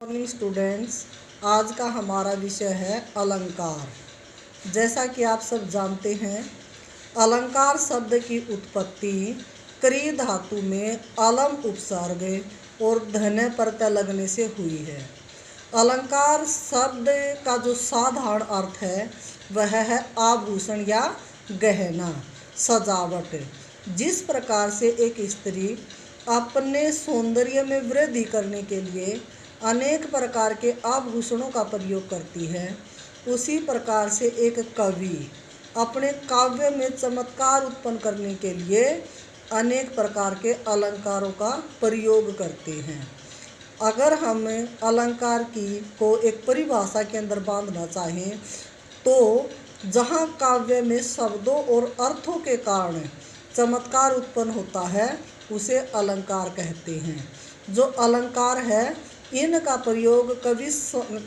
Morning students, आज का हमारा विषय है अलंकार। जैसा कि आप सब जानते हैं, अलंकार शब्द की उत्पत्ति क्री धातु में अलम उपसर्ग और धन्य प्रत्यय लगने से हुई है। अलंकार शब्द का जो साधारण अर्थ है वह है आभूषण या गहना, सजावट। जिस प्रकार से एक स्त्री अपने सौंदर्य में वृद्धि करने के लिए अनेक प्रकार के आभूषणों का प्रयोग करती है, उसी प्रकार से एक कवि अपने काव्य में चमत्कार उत्पन्न करने के लिए अनेक प्रकार के अलंकारों का प्रयोग करते हैं। अगर हम अलंकार को एक परिभाषा के अंदर बांधना चाहें तो जहाँ काव्य में शब्दों और अर्थों के कारण चमत्कार उत्पन्न होता है उसे अलंकार कहते हैं। जो अलंकार है इनका प्रयोग कवि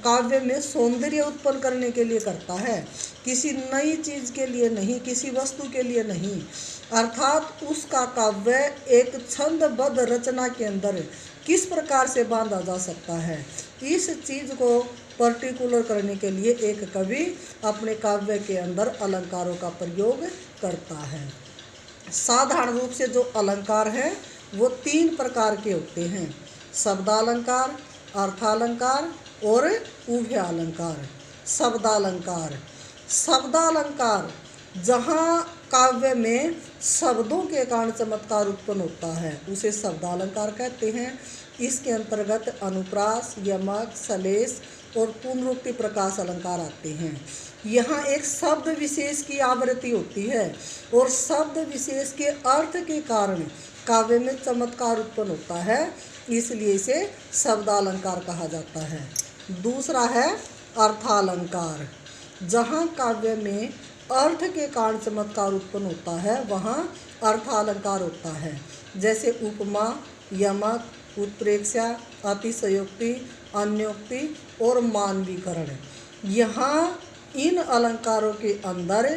काव्य में सौंदर्य उत्पन्न करने के लिए करता है, किसी नई चीज़ के लिए नहीं, किसी वस्तु के लिए नहीं। अर्थात उसका काव्य एक छंदबद्ध रचना के अंदर किस प्रकार से बांधा जा सकता है, इस चीज़ को पर्टिकुलर करने के लिए एक कवि अपने काव्य के अंदर अलंकारों का प्रयोग करता है। साधारण रूप से जो अलंकार है वो 3 प्रकार के होते हैं: शब्दालंकार, अर्थालंकार और उभयालंकार। शब्दालंकार जहाँ काव्य में शब्दों के कारण चमत्कार उत्पन्न होता है उसे शब्दालंकार कहते हैं। इसके अंतर्गत अनुप्रास, यमक, सलेश और पुनरुक्ति प्रकाश अलंकार आते हैं। यहाँ एक शब्द विशेष की आवृत्ति होती है और शब्द विशेष के अर्थ के कारण काव्य में चमत्कार उत्पन्न होता है, इसलिए इसे शब्दालंकार कहा जाता है। दूसरा है अर्थालंकार। जहाँ काव्य में अर्थ के कारण चमत्कार उत्पन्न होता है वहाँ अर्थालंकार होता है। जैसे उपमा, यमक, उत्प्रेक्षा, अतिशयोक्ति, अन्योक्ति और मानवीकरण। यहाँ इन अलंकारों के अंदर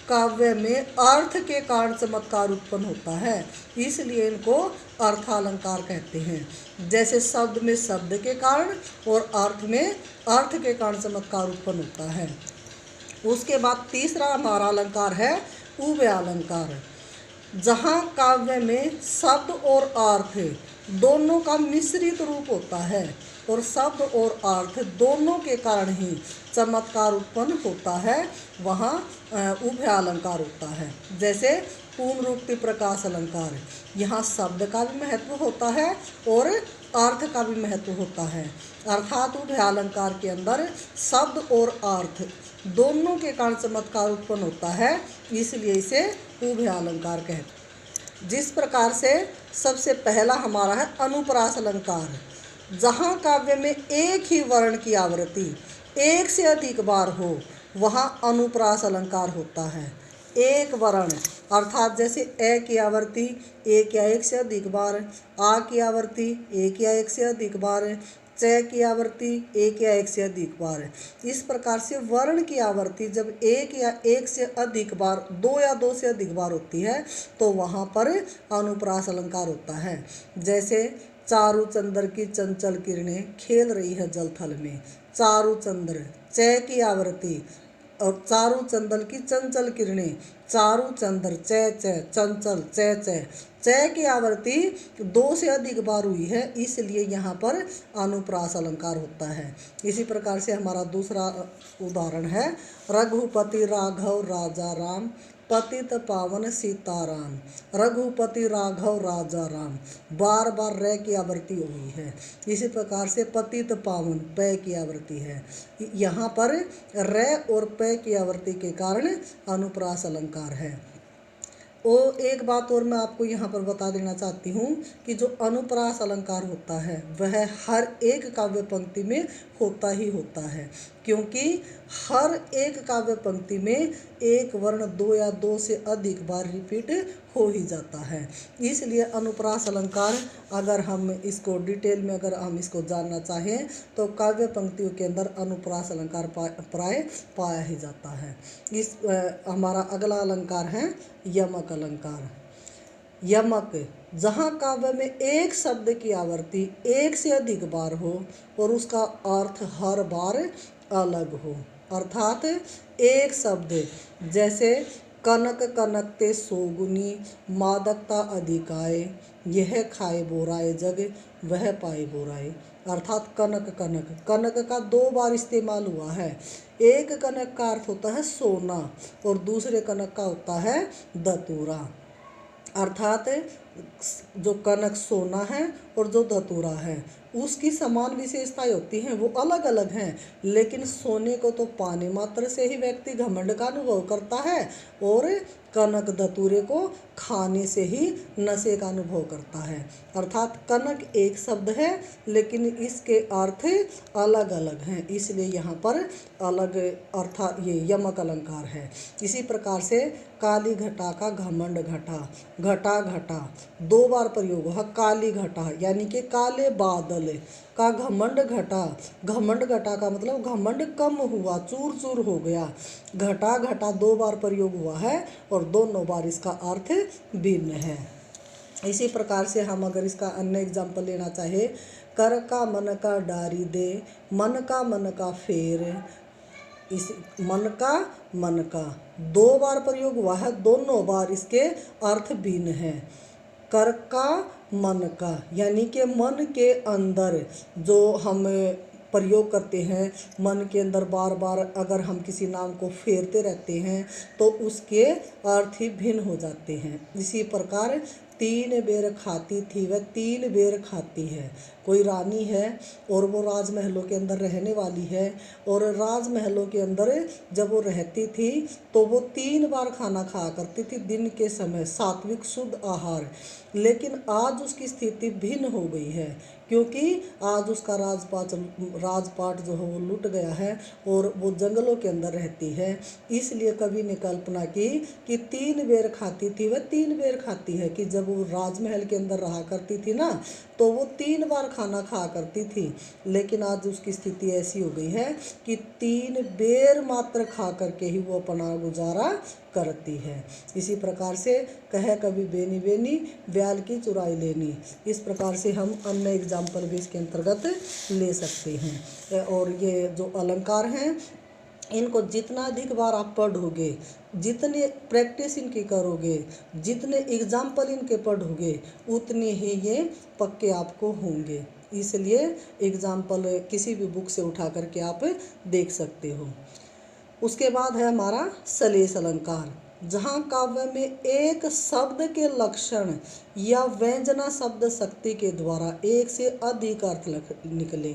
काव्य में अर्थ के कारण चमत्कार उत्पन्न होता है, इसलिए इनको अर्थालंकार कहते हैं। जैसे शब्द में शब्द के कारण और अर्थ में अर्थ के कारण चमत्कार उत्पन्न होता है। उसके बाद तीसरा हमारा अलंकार है उभयालंकार। जहाँ काव्य में शब्द और अर्थ दोनों का मिश्रित रूप होता है और शब्द और अर्थ दोनों के कारण ही चमत्कार उत्पन्न होता है, वहाँ उभयालंकार होता है। जैसे पुनरुक्ति प्रकाश अलंकार, यहाँ शब्द का भी महत्व होता है और अर्थ का भी महत्व होता है। अर्थात उभयालंकार के अंदर शब्द और अर्थ दोनों के कारण चमत्कार उत्पन्न होता है, इसलिए इसे उभयालंकार कहते हैं। जिस प्रकार से सबसे पहला हमारा है अनुप्रास अलंकार। जहाँ काव्य में एक ही वर्ण की आवृत्ति एक से अधिक बार हो वहाँ अनुप्रास अलंकार होता है। एक वर्ण अर्थात जैसे ए की आवृत्ति एक या एक से अधिक बार, आ की आवृत्ति एक या एक से अधिक बार, च की आवृत्ति एक या एक से अधिक बार। इस प्रकार से वर्ण की आवृत्ति जब एक या एक से अधिक बार, 2 या 2 से अधिक बार होती है तो वहाँ पर अनुप्रास अलंकार होता है। जैसे चारु चंद्र की चंचल किरणें खेल रही है जल थल में। चारु चंद्र च की आवृत्ति और चारु चंद्र की चंचल किरणें, चारु चंद्र च चंचल च की आवृत्ति 2 से अधिक बार हुई है, इसलिए यहाँ पर अनुप्रास अलंकार होता है। इसी प्रकार से हमारा दूसरा उदाहरण है रघुपति राघव राजा राम, पतित पावन सीताराम। रघुपति राघव राजा राम, बार बार रे की आवृत्ति हुई है। इसी प्रकार से पतित पावन पै की आवृत्ति है। यहाँ पर रे और पै की आवृत्ति के कारण अनुप्रास अलंकार है। एक बात और मैं आपको यहाँ पर बता देना चाहती हूँ कि जो अनुप्रास अलंकार होता है वह हर एक काव्य पंक्ति में होता ही होता है, क्योंकि हर एक काव्य पंक्ति में एक वर्ण 2 या 2 से अधिक बार रिपीट हो ही जाता है। इसलिए अनुप्रास अलंकार अगर हम इसको डिटेल में अगर हम इसको जानना चाहें तो काव्य पंक्तियों के अंदर अनुप्रास अलंकार प्राय पाया ही जाता है। हमारा अगला अलंकार है यमक अलंकार। यमक जहाँ काव्य में एक शब्द की आवृत्ति एक से अधिक बार हो और उसका अर्थ हर बार अलग हो। अर्थात एक शब्द जैसे कनक कनकते सोगुनी, मादकता अधिकाए, यह खाए बोराए जग, वह पाए बोराए। अर्थात कनक कनक, कनक का दो बार इस्तेमाल हुआ है। एक कनक का अर्थ होता है सोना और दूसरे कनक का होता है धतूरा। अर्थात जो कनक सोना है और जो धतूरा है उसकी समान विशेषताएं होती हैं, वो अलग अलग हैं, लेकिन सोने को तो पाने मात्र से ही व्यक्ति घमंड का अनुभव करता है और कनक धतूरे को खाने से ही नशे का अनुभव करता है। अर्थात कनक एक शब्द है लेकिन इसके अर्थ अलग अलग हैं, इसलिए यहाँ पर अलग अर्थात ये यमक अलंकार है। इसी प्रकार से काली घटा का घमंड घटा, घटा घटा दो बार प्रयोग हुआ। काली घटा यानी कि काले बादल का घमंड घटा, घमंड घटा का मतलब घमंड कम हुआ, चूर चूर हो गया। घटा घटा दो बार प्रयोग हुआ है और दोनों बार इसका अर्थ भिन्न है। इसी प्रकार से हम अगर इसका अन्य एग्जाम्पल लेना चाहे, कर का मन का डारी दे, मन का फेर। इस मन का दो बार प्रयोग हुआ है, दोनों बार इसके अर्थ भिन्न हैं। कर का मन का यानी कि मन के अंदर जो हम प्रयोग करते हैं, मन के अंदर बार बार अगर हम किसी नाम को फेरते रहते हैं तो उसके अर्थ ही भिन्न हो जाते हैं। इसी प्रकार तीन बेर खाती थी वह तीन बेर खाती है। कोई रानी है और वो राजमहलों के अंदर रहने वाली है और राजमहलों के अंदर जब वो रहती थी तो वो 3 बार खाना खाया करती थी दिन के समय, सात्विक शुद्ध आहार। लेकिन आज उसकी स्थिति भिन्न हो गई है क्योंकि आज उसका राजपाट जो है वो लुट गया है और वो जंगलों के अंदर रहती है। इसलिए कवि ने कल्पना की कि 3 बेर खाती थी वह 3 बेर खाती है, कि जब वो राजमहल के अंदर रहा करती थी ना तो वो 3 बार खाना खाया करती थी, लेकिन आज उसकी स्थिति ऐसी हो गई है कि 3 बेर मात्र खा करके ही वो अपना गुजारा करती है। इसी प्रकार से कहे कभी बेनी बेनी ब्याल की चुराई लेनी। इस प्रकार से हम अन्य एग्जाम्पल भी इसके अंतर्गत ले सकते हैं। और ये जो अलंकार हैं इनको जितना अधिक बार आप पढ़ोगे, जितने प्रैक्टिस इनकी करोगे, जितने एग्जाम्पल इनके पढ़ोगे, उतने ही ये पक्के आपको होंगे। इसलिए एग्जाम्पल किसी भी बुक से उठा करके आप देख सकते हो। उसके बाद है हमारा सलेस अलंकार, जहाँ काव्य में एक शब्द के लक्षण या व्यंजना शब्द शक्ति के द्वारा एक से अधिक अर्थ निकले।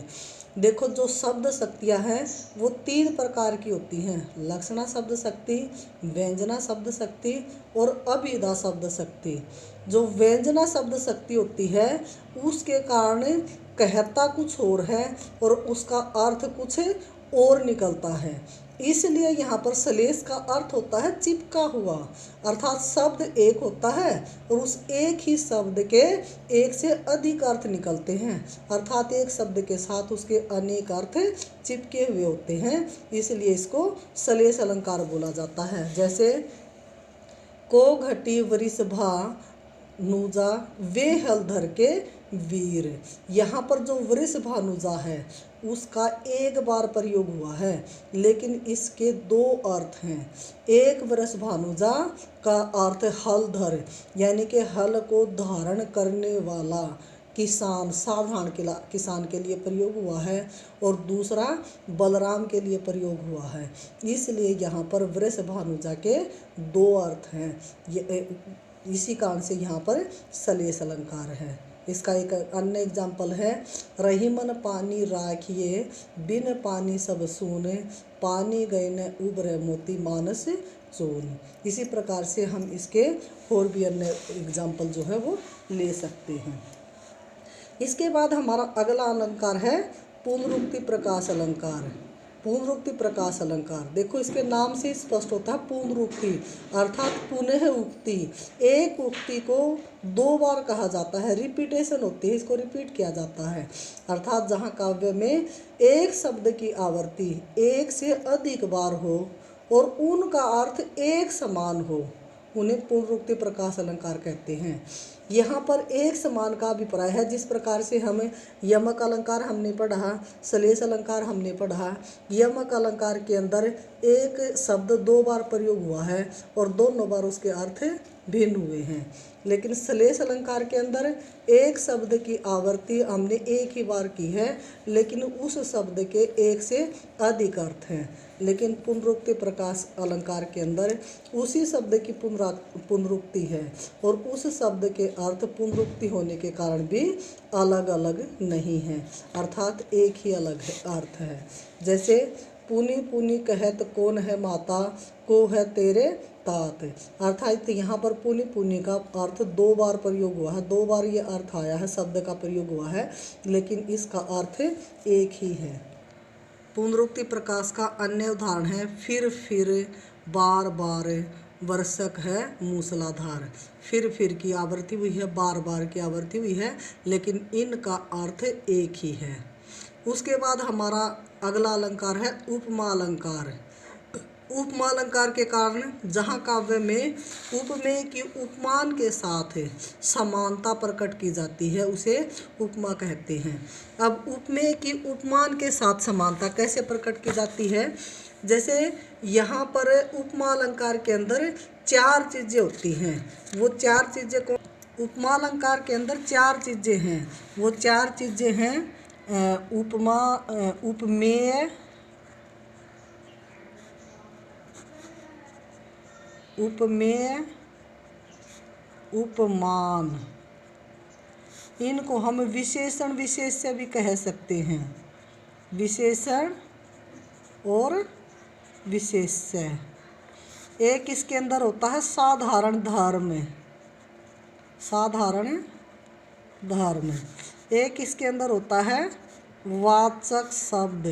देखो जो शब्द शक्तियाँ हैं वो 3 प्रकार की होती हैं, लक्षणा शब्द शक्ति, व्यंजना शब्द शक्ति और अभिधा शब्द शक्ति। जो व्यंजना शब्द शक्ति होती है उसके कारण कहता कुछ और है और उसका अर्थ कुछ और निकलता है। इसलिए यहाँ पर सलेस का अर्थ होता है चिपका हुआ, अर्थात शब्द एक होता है और उस एक ही शब्द के एक से अधिक अर्थ निकलते हैं, अर्थात एक शब्द के साथ उसके अनेक अर्थ चिपके हुए होते हैं, इसलिए इसको सलेस अलंकार बोला जाता है। जैसे को घटी वृषभा नुजा वे हलधर के वीर, यहाँ पर जो वृषभानुजा है उसका एक बार प्रयोग हुआ है लेकिन इसके 2 अर्थ हैं। एक वृषभानुजा का अर्थ हलधर यानी कि हल को धारण करने वाला किसान, साधारण किसान के लिए प्रयोग हुआ है और दूसरा बलराम के लिए प्रयोग हुआ है। इसलिए यहाँ पर वृषभानुजा के 2 अर्थ हैं। इसी कारण से यहाँ पर सलेस अलंकार है। इसका एक अन्य एग्जाम्पल है, रहीमन पानी राखिए बिन पानी सब सूने, पानी गए न उभरे मोती मानस चोन। इसी प्रकार से हम इसके और भी अन्य एग्जाम्पल जो है वो ले सकते हैं। इसके बाद हमारा अगला अलंकार है पुनरुक्ति प्रकाश अलंकार। पुनरुक्ति प्रकाश अलंकार, देखो इसके नाम से स्पष्ट होता है पुनरुक्ति अर्थात पुनः उक्ति। एक उक्ति को 2 बार कहा जाता है, रिपीटेशन होती है, इसको रिपीट किया जाता है। अर्थात जहाँ काव्य में एक शब्द की आवृत्ति एक से अधिक बार हो और उनका अर्थ एक समान हो, उन्हें पुनरुक्ति प्रकाश अलंकार कहते हैं। यहाँ पर एक समान का अभिप्राय है। जिस प्रकार से हम यमक अलंकार हमने पढ़ा, सलेश अलंकार हमने पढ़ा। यमक अलंकार के अंदर एक शब्द 2 बार प्रयोग हुआ है और दोनों बार उसके अर्थ भिन्न हुए हैं। लेकिन सलेश अलंकार के अंदर एक शब्द की आवृत्ति हमने एक ही बार की है, लेकिन उस शब्द के एक से अधिक अर्थ हैं। लेकिन पुनरुक्ति प्रकाश अलंकार के अंदर उसी शब्द की पुनरुक्ति है और उस शब्द के अर्थ पुनरुक्ति होने के कारण भी अलग अलग नहीं है, अर्थात एक ही अलग अर्थ है। जैसे पुनि पुनि कहत कौन है माता, को है तेरे तात। अर्थात यहाँ पर पुनि पुनि का अर्थ 2 बार प्रयोग हुआ है, 2 बार ये अर्थ आया है, शब्द का प्रयोग हुआ है, लेकिन इसका अर्थ एक ही है। पुनरुक्ति प्रकाश का अन्य उदाहरण है फिर बार बार वर्षक है मूसलाधार। फिर की आवृत्ति हुई है, बार बार की आवृत्ति हुई है, लेकिन इनका अर्थ एक ही है। उसके बाद हमारा अगला अलंकार है उपमा अलंकार। उपमा अलंकार के कारण जहाँ काव्य में उपमेय की उपमान के साथ समानता प्रकट की जाती है उसे उपमा कहते हैं। अब उपमेय की उपमान के साथ समानता कैसे प्रकट की जाती है? जैसे यहाँ पर उपमा अलंकार के अंदर 4 चीज़ें होती हैं। वो 4 चीज़ें को उपमा अलंकार के अंदर 4 चीज़ें हैं। वो 4 चीज़ें हैं उपमा, उपमेय, उपमेय, उपमान। इनको हम विशेषण विशेष्य भी कह सकते हैं। विशेषण और विशेष्य। एक इसके अंदर होता है साधारण धर्म, साधारण धर्म। एक इसके अंदर होता है वाचक शब्द,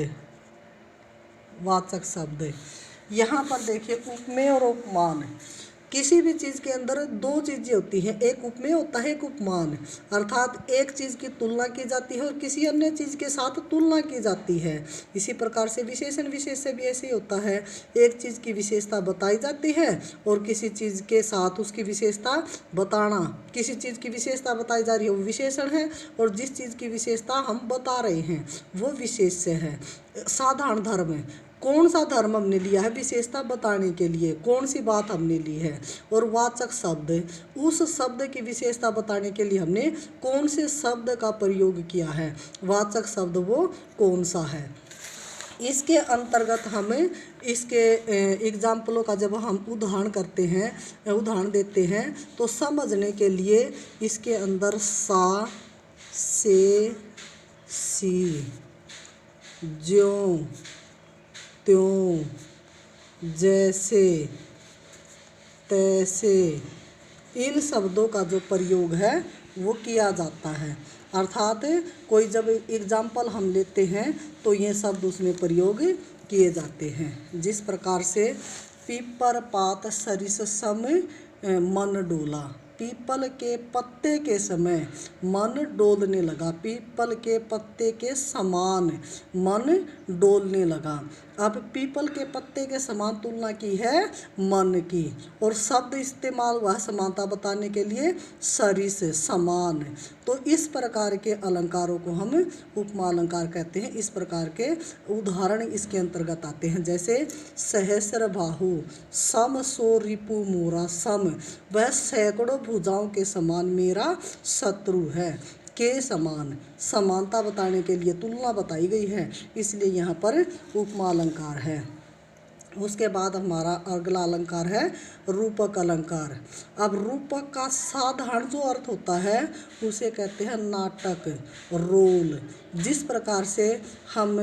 वाचक शब्द। यहाँ पर देखिए उपमेय और उपमान। किसी भी चीज़ के अंदर 2 चीज़ें होती हैं, एक उपमेय होता है, एक उपमान। अर्थात एक चीज़ की तुलना की जाती है और किसी अन्य चीज़ के साथ तुलना की जाती है। इसी प्रकार से विशेषण विशेष्य भी ऐसे ही होता है। एक चीज़ की विशेषता बताई जाती है और किसी चीज़ के साथ उसकी विशेषता बताना। किसी चीज़ की विशेषता बताई जा रही है वो विशेषण है और जिस चीज़ की विशेषता हम बता रहे हैं वो विशेष्य है। साधारण धर्म, कौन सा धर्म हमने लिया है विशेषता बताने के लिए, कौन सी बात हमने ली है। और वाचक शब्द, उस शब्द की विशेषता बताने के लिए हमने कौन से शब्द का प्रयोग किया है, वाचक शब्द वो कौन सा है। इसके अंतर्गत हमें इसके एग्जाम्पलों का जब हम उदाहरण करते हैं, उदाहरण देते हैं, तो समझने के लिए इसके अंदर सा, से, सी, ज्यों, त्यों, जैसे, तैसे, इन शब्दों का जो प्रयोग है वो किया जाता है। अर्थात कोई जब एग्जाम्पल हम लेते हैं तो ये शब्द उसमें प्रयोग किए जाते हैं। जिस प्रकार से पीपर पात सरिस सम मन डोला, पीपल के पत्ते के समय मन डोलने लगा, पीपल के पत्ते के समान मन डोलने लगा। अब पीपल के पत्ते के समान तुलना की है मन की, और शब्द इस्तेमाल हुआ समानता बताने के लिए सरिस, समान। तो इस प्रकार के अलंकारों को हम उपमा अलंकार कहते हैं। इस प्रकार के उदाहरण इसके अंतर्गत आते हैं। जैसे सहस्र बाहु सम सो रिपु मोरा, सम वह सैकड़ों भुजाओं के समान मेरा शत्रु है। के समान, समानता बताने के लिए तुलना बताई गई है, इसलिए यहाँ पर उपमा अलंकार है। उसके बाद हमारा अगला अलंकार है रूपक अलंकार। अब रूपक का साधारण जो अर्थ होता है उसे कहते हैं नाटक, रोल। जिस प्रकार से हम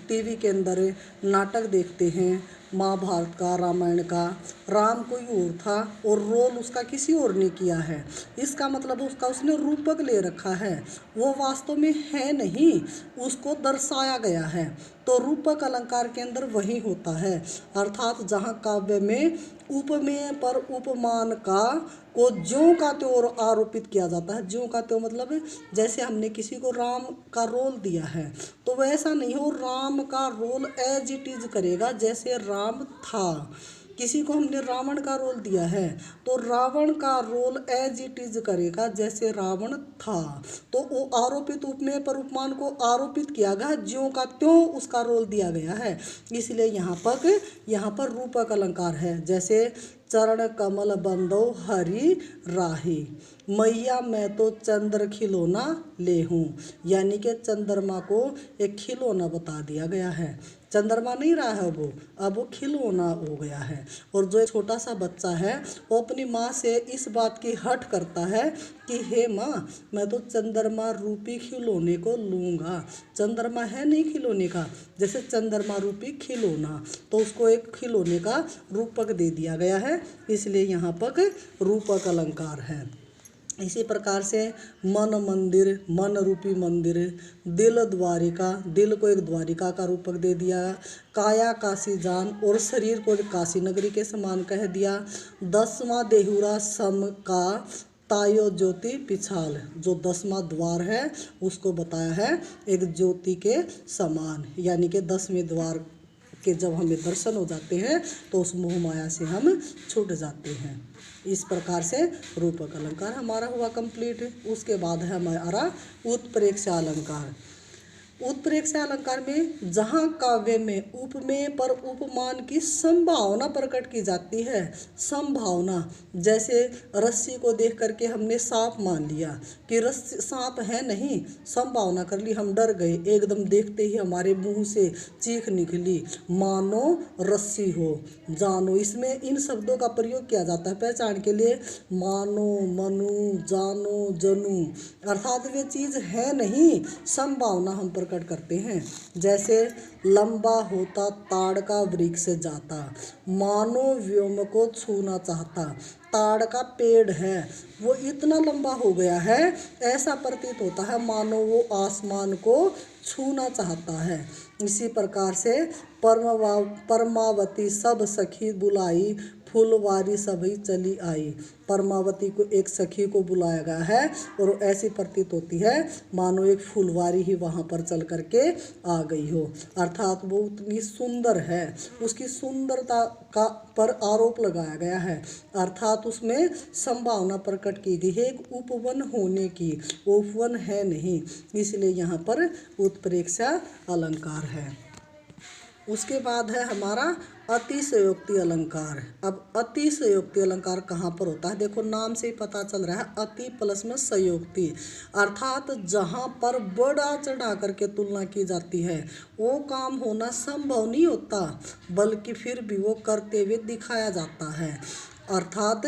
टीवी के अंदर नाटक देखते हैं, महाभारत का, रामायण का, राम कोई और था और रोल उसका किसी और ने किया है, इसका मतलब उसका उसने रूपक ले रखा है, वो वास्तव में है नहीं, उसको दर्शाया गया है। तो रूपक अलंकार के अंदर वही होता है। अर्थात जहाँ काव्य में उपमेय पर उपमान का को ज्यों का त्यों आरोपित किया जाता है। ज्यों का त्यों मतलब जैसे हमने किसी को राम का रोल दिया है तो वैसा नहीं हो, राम का रोल एज इट इज करेगा जैसे राम था। किसी को हमने रावण का रोल दिया है तो रावण का रोल एज इट इज करेगा जैसे रावण था, तो वो आरोपित उपमेय पर उपमान को आरोपित किया गया, ज्यों का त्यों उसका रोल दिया गया है। इसलिए यहाँ पर रूपक अलंकार है। जैसे चरण कमल बंदो हरि राही, मैया मैं तो चंद्र खिलौना ले हूँ, यानी कि चंद्रमा को एक खिलौना बता दिया गया है। चंद्रमा नहीं रहा है वो, अब वो खिलौना हो गया है। और जो एक छोटा सा बच्चा है वो अपनी माँ से इस बात की हट करता है कि हे माँ, मैं तो चंद्रमा रूपी खिलौने को लूँगा। चंद्रमा है नहीं खिलौने का, जैसे चंद्रमा रूपी खिलौना, तो उसको एक खिलौने का रूपक दे दिया गया है, इसलिए यहाँ पर रूपक अलंकार है। इसी प्रकार से मन मंदिर, मन रूपी मंदिर, दिल द्वारिका, दिल को एक द्वारिका का रूपक दे दिया, काया काशी जान और शरीर को काशी नगरी के समान कह दिया। 10वां देहुरा सम का तायो ज्योति पिछाल, जो 10वां द्वार है उसको बताया है एक ज्योति के समान, यानी कि 10वें द्वार के जब हमें दर्शन हो जाते हैं तो उस मोह माया से हम छूट जाते हैं। इस प्रकार से रूपक अलंकार हमारा हुआ कंप्लीट। उसके बाद है हमारा उत्प्रेक्षा अलंकार। उत्प्रेक्षा अलंकार में जहाँ काव्य में उपमेय पर उपमान की संभावना प्रकट की जाती है, संभावना, जैसे रस्सी को देख करके हमने सांप मान लिया कि रस्सी सांप है नहीं, संभावना कर ली, हम डर गए, एकदम देखते ही हमारे मुंह से चीख निकली, मानो रस्सी हो, जानो, इसमें इन शब्दों का प्रयोग किया जाता है पहचान के लिए, मानो, मनु, जानो, जनू, अर्थात वे चीज़ है नहीं, संभावना हम प्रकट करते हैं। जैसे लंबा होता ताड़ का वृक्ष जाता, मानो व्योम को छूना चाहता, ताड़ का पेड़ है वो इतना लंबा हो गया है, ऐसा प्रतीत होता है मानो वो आसमान को छूना चाहता है। इसी प्रकार से परमावती सब सखी बुलाई, फूलवारी सभी चली आई, परमावती को एक सखी को बुलाया गया है और ऐसी प्रतीत होती है मानो एक फूलवारी ही वहाँ पर चल करके आ गई हो, अर्थात वो उतनी सुंदर है, उसकी सुंदरता का पर आरोप लगाया गया है, अर्थात उसमें संभावना प्रकट की गई है एक उपवन होने की, उपवन है नहीं, इसलिए यहाँ पर उत्प्रेक्षा अलंकार है। उसके बाद है हमारा अतिशयोक्ति अलंकार। अब अतिशयोक्ति अलंकार कहाँ पर होता है, देखो नाम से ही पता चल रहा है, अति प्लस में सयोक्ति, अर्थात जहाँ पर बड़ा चढ़ा करके तुलना की जाती है वो काम होना संभव नहीं होता, बल्कि फिर भी वो करते हुए दिखाया जाता है, अर्थात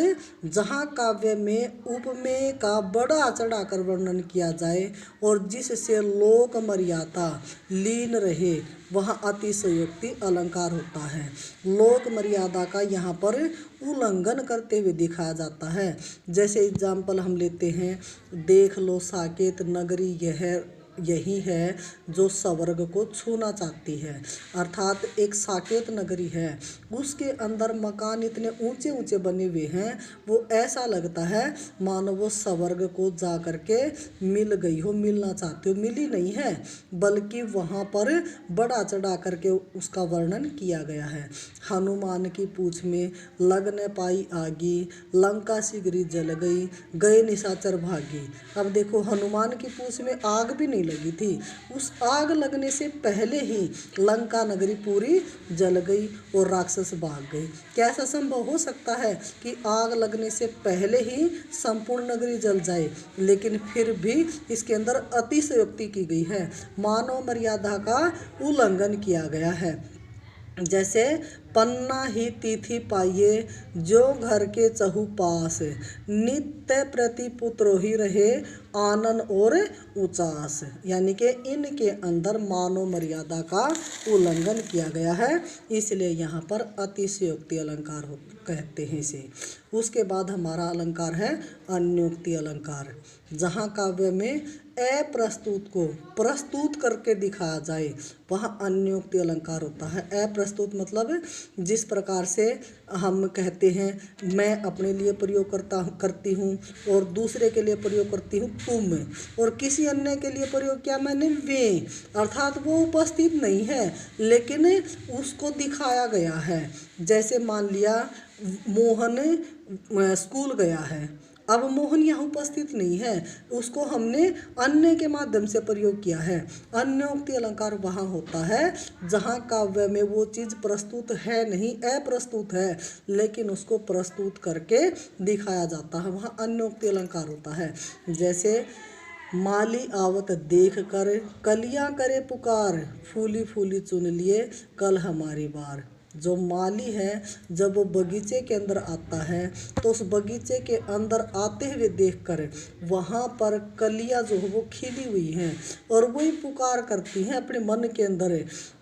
जहाँ काव्य में उपमेय का बड़ा चढ़ाकर वर्णन किया जाए और जिससे लोक मर्यादा लीन रहे वहाँ अतिशयोक्ति अलंकार होता है। लोक मर्यादा का यहाँ पर उल्लंघन करते हुए दिखाया जाता है। जैसे एग्जाम्पल हम लेते हैं, देख लो साकेत नगरी यही है जो स्वर्ग को छूना चाहती है, अर्थात एक साकेत नगरी है, उसके अंदर मकान इतने ऊंचे ऊंचे बने हुए हैं, वो ऐसा लगता है मानो वो स्वर्ग को जा करके मिल गई हो, मिलना चाहती हो, मिली नहीं है, बल्कि वहाँ पर बड़ा चढ़ा करके उसका वर्णन किया गया है। हनुमान की पूंछ में लग न पाई आगी, लंका शीघ्र जल गई, गए निशाचर भागी। अब देखो हनुमान की पूंछ में आग भी नहीं लगी थी, उस आग लगने से पहले ही लंका नगरी पूरी जल गई और राक्षस भाग गए। कैसा संभव हो सकता है कि आग लगने से पहले ही संपूर्ण नगरी जल जाए, लेकिन फिर भी इसके अंदर अतिशयोक्ति की गई है, मानव मर्यादा का उल्लंघन किया गया है। जैसे पन्ना ही तिथि पाइये जो घर के चहु पास, नित्य प्रति पुत्र ही रहे आनंद और उचास, यानी कि इनके अंदर मानव मर्यादा का उल्लंघन किया गया है, इसलिए यहाँ पर अतिशयोक्ति अलंकार कहते हैं इसे। उसके बाद हमारा अलंकार है अन्योक्ति अलंकार। जहाँ काव्य में अप्रस्तुत को प्रस्तुत करके दिखाया जाए, वह अन्योक्ति अलंकार होता है। अप्रस्तुत मतलब जिस प्रकार से हम कहते हैं मैं अपने लिए प्रयोग करती हूँ और दूसरे के लिए प्रयोग करती हूँ तुम, और किसी अन्य के लिए प्रयोग किया मैंने वे, अर्थात वो उपस्थित नहीं है लेकिन उसको दिखाया गया है। जैसे मान लिया मोहन स्कूल गया है, अब मोहन यहाँ उपस्थित नहीं है, उसको हमने अन्य के माध्यम से प्रयोग किया है। अन्योक्ति अलंकार वहाँ होता है जहाँ काव्य में वो चीज़ प्रस्तुत है नहीं, अप्रस्तुत है, लेकिन उसको प्रस्तुत करके दिखाया जाता है, वहाँ अन्योक्ति अलंकार होता है। जैसे माली आवत देख कर कलियाँ करे पुकार, फूली फूली चुन लिए कल हमारी बार। जो माली है जब वो बगीचे के अंदर आता है तो उस बगीचे के अंदर आते हुए देखकर वहाँ पर कलियाँ जो है वो खिली हुई हैं और वही पुकार करती हैं अपने मन के अंदर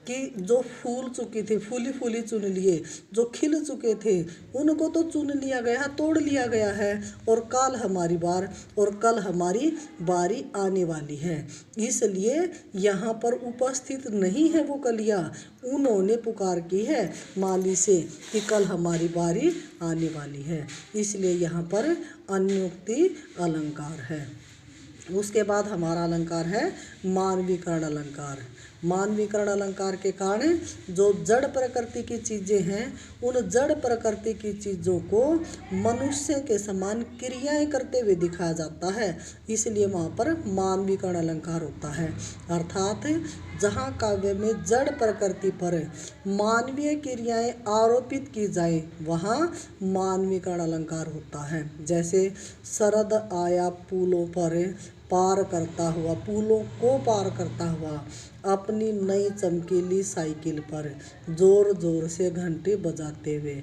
कि जो फूल चुकी थी फूली फूली चुन लिए, जो खिल चुके थे उनको तो चुन लिया गया है, तोड़ लिया गया है, और कल हमारी बार, और कल हमारी बारी आने वाली है। इसलिए यहाँ पर उपस्थित नहीं है वो कलियाँ, उन्होंने पुकार की है माली से कि कल हमारी बारी आने वाली है, इसलिए यहाँ पर अन्योक्ति अलंकार है। उसके बाद हमारा अलंकार है मानवीकरण अलंकार। मानवीकरण अलंकार के कारण जो जड़ प्रकृति की चीज़ें हैं उन जड़ प्रकृति की चीज़ों को मनुष्य के समान क्रियाएं करते हुए दिखाया जाता है, इसलिए वहाँ पर मानवीकरण अलंकार होता है। अर्थात जहाँ काव्य में जड़ प्रकृति पर मानवीय क्रियाएं आरोपित की जाए वहाँ मानवीकरण अलंकार होता है। जैसे शरद आया पुलों पर पार करता हुआ, पुलों को पार करता हुआ अपनी नई चमकीली साइकिल पर जोर जोर से घंटी बजाते हुए,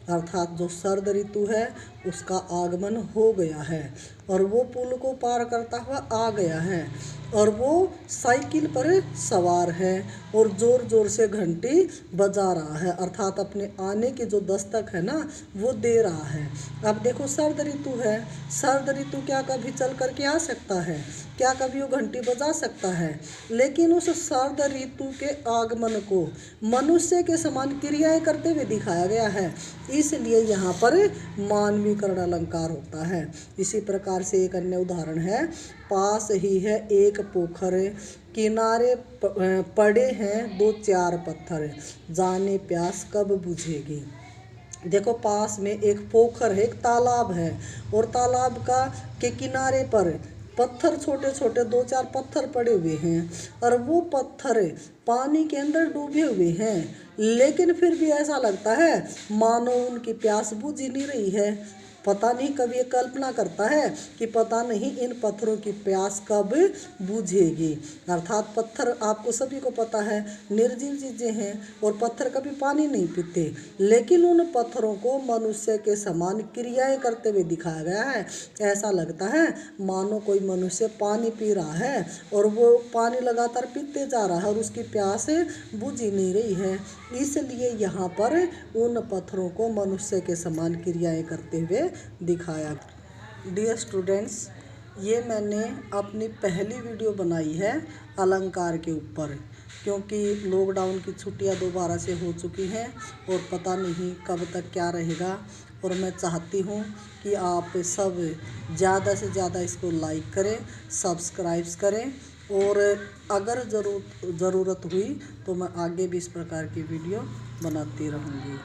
अर्थात जो शरद ऋतु है उसका आगमन हो गया है और वो पुल को पार करता हुआ आ गया है और वो साइकिल पर सवार है और ज़ोर ज़ोर से घंटी बजा रहा है, अर्थात अपने आने की जो दस्तक है ना वो दे रहा है। अब देखो शरद ऋतु है, शरद ऋतु क्या कभी चल कर के आ सकता है, क्या कभी वो घंटी बजा सकता है, लेकिन उस शरद ऋतु के आगमन को मनुष्य के समान क्रियाएं करते हुए दिखाया गया है, इसलिए यहाँ पर मानवीकरण अलंकार होता है। इसी प्रकार से एक अन्य उदाहरण है, पास ही है एक पोखर किनारे पड़े हैं दो चार पत्थर, जाने प्यास कब बुझेगी। देखो पास में एक पोखर है, एक तालाब है और तालाब के किनारे पर पत्थर छोटे छोटे दो चार पत्थर पड़े हुए हैं और वो पत्थर पानी के अंदर डूबे हुए हैं, लेकिन फिर भी ऐसा लगता है मानो उनकी प्यास बुझ ही नहीं रही है। पता नहीं, कभी ये कल्पना करता है कि पता नहीं इन पत्थरों की प्यास कब बुझेगी। अर्थात पत्थर आपको सभी को पता है निर्जीव चीज़ें हैं और पत्थर कभी पानी नहीं पीते, लेकिन उन पत्थरों को मनुष्य के समान क्रियाएं करते हुए दिखाया गया है। ऐसा लगता है मानो कोई मनुष्य पानी पी रहा है और वो पानी लगातार पीते जा रहा है और उसकी प्यास बुझ ही नहीं रही है, इसलिए यहाँ पर उन पत्थरों को मनुष्य के समान क्रियाएं करते हुए दिखाया। डियर स्टूडेंट्स, ये मैंने अपनी पहली वीडियो बनाई है अलंकार के ऊपर, क्योंकि लॉकडाउन की छुट्टियां दोबारा से हो चुकी हैं और पता नहीं कब तक क्या रहेगा, और मैं चाहती हूँ कि आप सब ज़्यादा से ज़्यादा इसको लाइक करें, सब्सक्राइब करें, और अगर ज़रूरत हुई तो मैं आगे भी इस प्रकार की वीडियो बनाती रहूँगी।